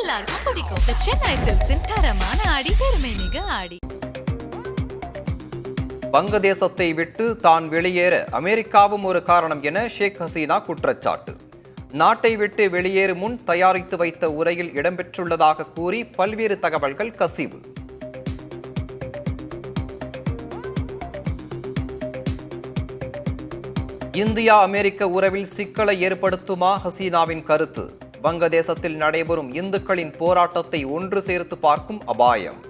எல்லாருக்கும் பிடிக்கும். The Chennai Silks தரமான ஆடி, பெருமை மிக ஆடி. வங்கதேசத்தை விட்டு தான் வெளியேற அமெரிக்காவும் ஒரு காரணம் என ஷேக் ஹசீனா குற்றச்சாட்டு. நாட்டை விட்டு வெளியேறும் முன் தயாரித்து வைத்த உரையில் இடம்பெற்றுள்ளதாக கூறி பல்வேறு தகவல்கள் கசிவு. இந்தியா அமெரிக்க உறவில் சிக்கலை ஏற்படுத்துமா ஹசீனாவின் கருத்து. வங்கதேசத்தில் நடைபெறும் இந்துக்களின் போராட்டத்தை ஒன்று சேர்த்து பார்க்கும் அபாயம்.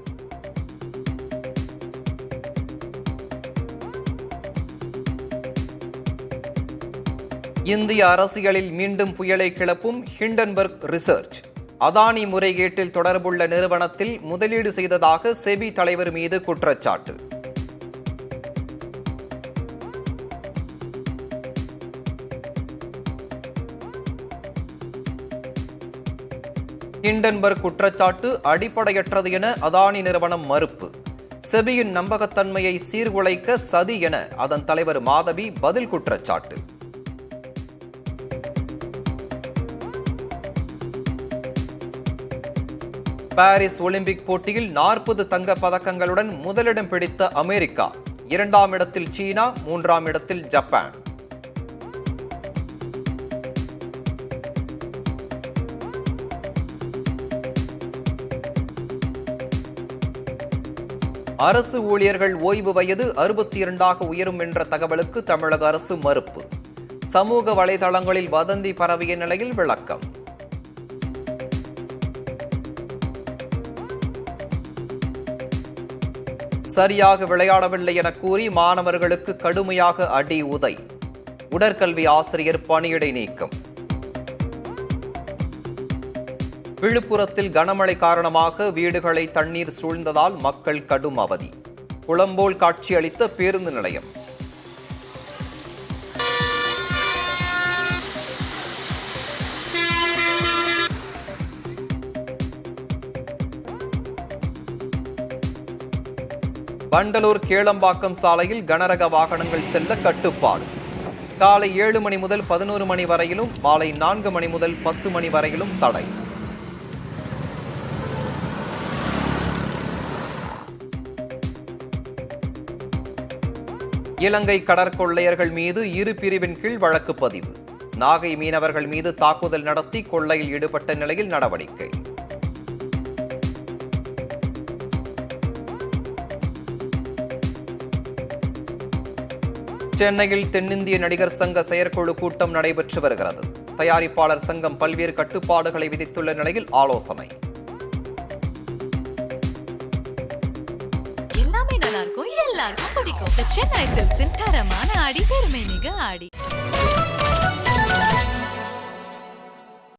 இந்திய அரசியலில் மீண்டும் புயலை கிளப்பும் ஹிண்டன்பர்க் ரிசர்ச். அதானி முறைகேட்டில் தொடர்புள்ள நிறுவனத்தில் முதலீடு செய்ததாக செபி தலைவர் மீது குற்றச்சாட்டு. ஹிண்டன்பர்க் குற்றச்சாட்டு அடிப்படையற்றது என அதானி நிறுவனம் மறுப்பு. செபியின் நம்பகத்தன்மையை சீர்குலைக்க சதி என அதன் தலைவர் மாதவி பதில் குற்றச்சாட்டு. பாரிஸ் ஒலிம்பிக் போட்டியில் 40 தங்க பதக்கங்களுடன் முதலிடம் பிடித்த அமெரிக்கா. 2ஆம் இடத்தில் சீனா, 3ஆம் இடத்தில் ஜப்பான். அரசு ஊழியர்கள் ஓய்வு வயது 62ஆக உயரும் என்ற தகவலுக்கு தமிழக அரசு மறுப்பு. சமூக வலைதளங்களில் வதந்தி பரவிய நிலையில் விளக்கம். சரியாக விளையாடவில்லை என கூறி மாணவர்களுக்கு கடுமையாக அடி உதை. உடற்கல்வி ஆசிரியர் பணியிடை நீக்கம். விழுப்புரத்தில் கனமழை காரணமாக வீடுகளை தண்ணீர் சூழ்ந்ததால் மக்கள் கடும் அவதி. குளம்போல் காட்சியளித்த பேருந்து நிலையம். வண்டலூர் கேளம்பாக்கம் சாலையில் கனரக வாகனங்கள் செல்ல கட்டுப்பாடு. காலை 7 மணி முதல் 11 மணி வரையிலும், மாலை 4 மணி முதல் 10 மணி வரையிலும் தடை. இலங்கை கடற்கொள்ளையர்கள் மீது 2 பிரிவின் கீழ் வழக்கு பதிவு. நாகை மீனவர்கள் மீது தாக்குதல் நடத்தி கொள்ளையில் ஈடுபட்ட நிலையில் நடவடிக்கை. சென்னையில் தென்னிந்திய நடிகர் சங்க செயற்குழு கூட்டம் நடைபெற்று வருகிறது. தயாரிப்பாளர் சங்கம் பல்வேறு கட்டுப்பாடுகளை விதித்துள்ள நிலையில் ஆலோசனை. எல்லாமே நல்லா இருக்கும், எல்லாருக்கும் பிடிக்கும். The Chennai Silks தரமான ஆடி, பெருமை மிக ஆடி.